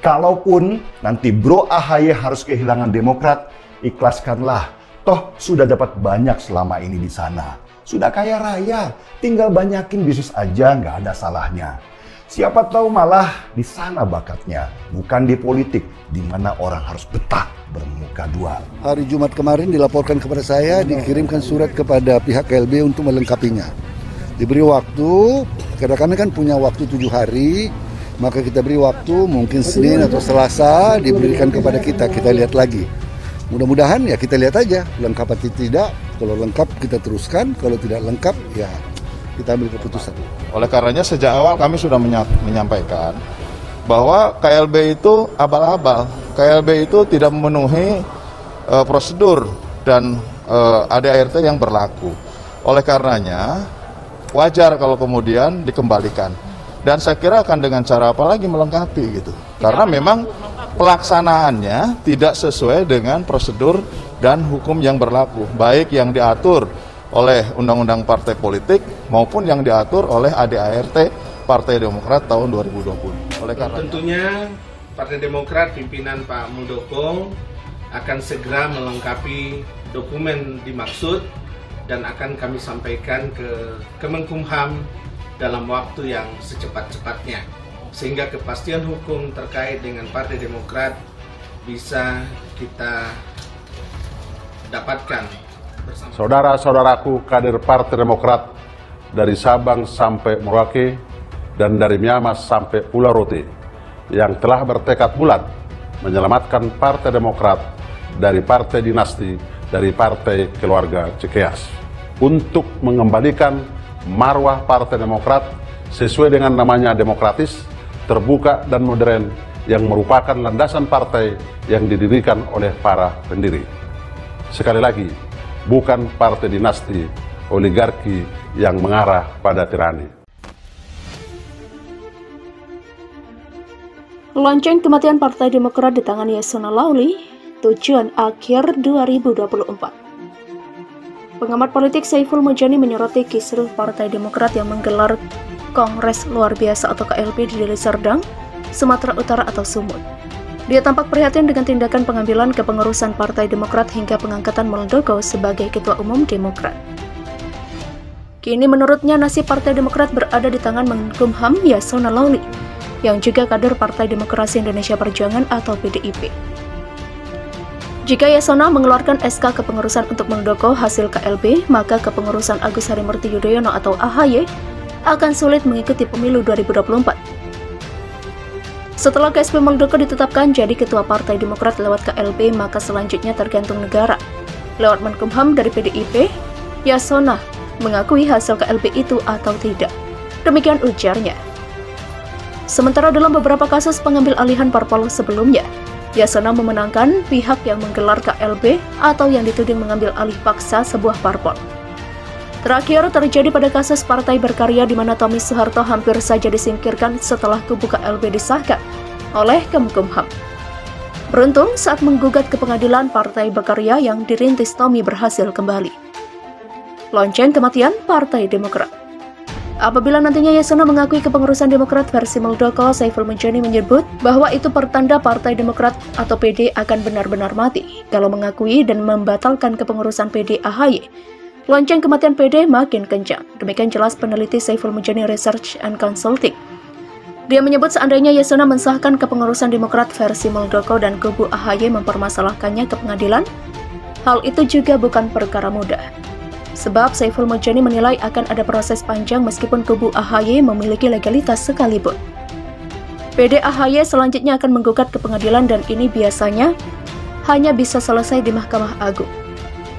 Kalaupun nanti Bro AHY harus kehilangan Demokrat, ikhlaskanlah. Toh sudah dapat banyak selama ini di sana. Sudah kaya raya, tinggal banyakin bisnis aja, nggak ada salahnya. Siapa tahu malah di sana bakatnya, bukan di politik, di mana orang harus betah bermuka dua. Hari Jumat kemarin dilaporkan kepada saya, dikirimkan surat kepada pihak KLB untuk melengkapinya. Diberi waktu, karena kami kan punya waktu 7 hari, maka kita beri waktu, mungkin Senin atau Selasa diberikan kepada kita lihat lagi. Mudah-mudahan ya kita lihat aja, lengkap atau tidak. Kalau lengkap kita teruskan, kalau tidak lengkap ya kita ambil keputusan. Oleh karenanya sejak awal kami sudah menyampaikan bahwa KLB itu abal-abal. KLB itu tidak memenuhi prosedur dan ADART yang berlaku. Oleh karenanya wajar kalau kemudian dikembalikan. Dan saya kira akan dengan cara apa lagi melengkapi gitu. Karena memang pelaksanaannya tidak sesuai dengan prosedur dan hukum yang berlaku, baik yang diatur oleh Undang-Undang Partai Politik maupun yang diatur oleh ADART Partai Demokrat tahun 2020. Oleh karena tentunya Partai Demokrat pimpinan Pak Muldoko akan segera melengkapi dokumen dimaksud dan akan kami sampaikan ke Kemenkumham dalam waktu yang secepat-cepatnya, sehingga kepastian hukum terkait dengan Partai Demokrat bisa kita dapatkan bersama. Saudara-saudaraku kader Partai Demokrat dari Sabang sampai Merauke dan dari Miamas sampai Pulau Rote yang telah bertekad bulat menyelamatkan Partai Demokrat dari partai dinasti, dari partai keluarga Cikeas, untuk mengembalikan marwah Partai Demokrat sesuai dengan namanya demokratis, terbuka dan modern yang merupakan landasan partai yang didirikan oleh para pendiri. Sekali lagi, bukan partai dinasti oligarki yang mengarah pada tirani. Lonceng kematian Partai Demokrat di tangan Yasona Lauli, tujuan akhir 2024. Pengamat politik Saiful Mujani menyoroti kisruh Partai Demokrat yang menggelar Kongres Luar Biasa atau KLB di Deli Serdang, Sumatera Utara atau Sumut. Dia tampak prihatin dengan tindakan pengambilan kepengurusan Partai Demokrat hingga pengangkatan Muldoko sebagai Ketua Umum Demokrat. Kini menurutnya nasib Partai Demokrat berada di tangan Menkumham Yasona Lauli, yang juga kader Partai Demokrasi Indonesia Perjuangan atau PDIP. Jika Yasona mengeluarkan SK kepengurusan untuk Muldoko hasil KLB, maka kepengurusan Agus Harimurti Yudhoyono atau AHY akan sulit mengikuti pemilu 2024. Setelah KSP Muldoko ditetapkan jadi Ketua Partai Demokrat lewat KLB, maka selanjutnya tergantung negara. Lewat Menkumham dari PDIP, Yasona mengakui hasil KLB itu atau tidak. Demikian ujarnya. Sementara dalam beberapa kasus pengambil alihan parpol sebelumnya, Yasona memenangkan pihak yang menggelar KLB atau yang dituding mengambil alih paksa sebuah parpol. Terakhir terjadi pada kasus Partai Berkarya di mana Tommy Soeharto hampir saja disingkirkan setelah kubu KLB disahkan oleh Kemenkumham. Beruntung saat menggugat ke pengadilan, Partai Berkarya yang dirintis Tommy berhasil kembali. Lonceng kematian Partai Demokrat. Apabila nantinya Yasona mengakui kepengurusan Demokrat versi Muldoko, Saiful Mujani menyebut bahwa itu pertanda Partai Demokrat atau PD akan benar-benar mati. Kalau mengakui dan membatalkan kepengurusan PD AHY, lonceng kematian PD makin kencang. Demikian jelas peneliti Saiful Mujani Research and Consulting. Dia menyebut seandainya Yasona mensahkan kepengurusan Demokrat versi Muldoko dan kubu AHY mempermasalahkannya ke pengadilan, hal itu juga bukan perkara mudah. Sebab Saiful Mujani menilai akan ada proses panjang meskipun kubu AHY memiliki legalitas sekalipun. PD AHY selanjutnya akan menggugat ke pengadilan dan ini biasanya hanya bisa selesai di Mahkamah Agung.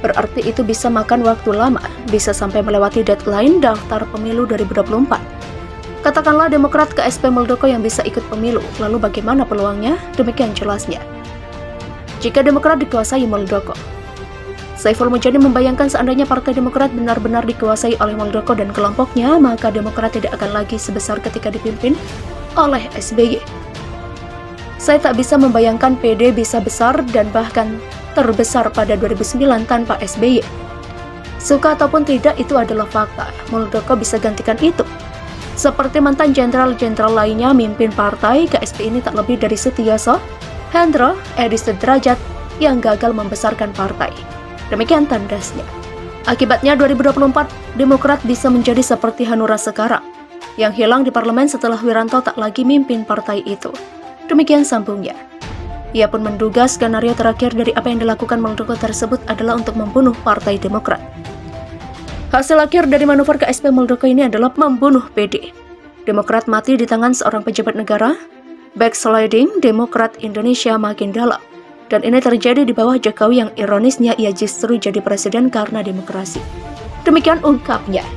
Berarti itu bisa makan waktu lama, bisa sampai melewati deadline daftar pemilu 2024. Katakanlah Demokrat KSP Muldoko yang bisa ikut pemilu, lalu bagaimana peluangnya? Demikian jelasnya. Jika Demokrat dikuasai Muldoko, Saiful Mujani membayangkan seandainya Partai Demokrat benar-benar dikuasai oleh Muldoko dan kelompoknya, maka Demokrat tidak akan lagi sebesar ketika dipimpin oleh SBY. Saya tak bisa membayangkan PD bisa besar dan bahkan terbesar pada 2009 tanpa SBY. Suka ataupun tidak, itu adalah fakta. Muldoko bisa gantikan itu. Seperti mantan jenderal-jenderal lainnya, mimpin partai KSP ini tak lebih dari Setiaso, Hendro, Edi Sudrajat yang gagal membesarkan partai. Demikian tandasnya. Akibatnya 2024, Demokrat bisa menjadi seperti Hanura sekarang, yang hilang di parlemen setelah Wiranto tak lagi mimpin partai itu. Demikian sambungnya. Ia pun menduga skenario terakhir dari apa yang dilakukan Muldoko tersebut adalah untuk membunuh Partai Demokrat. Hasil akhir dari manuver KSP Muldoko ini adalah membunuh PD. Demokrat mati di tangan seorang pejabat negara, backsliding Demokrat Indonesia makin dalam. Dan ini terjadi di bawah Jokowi yang ironisnya ia justru jadi presiden karena demokrasi. Demikian ungkapnya.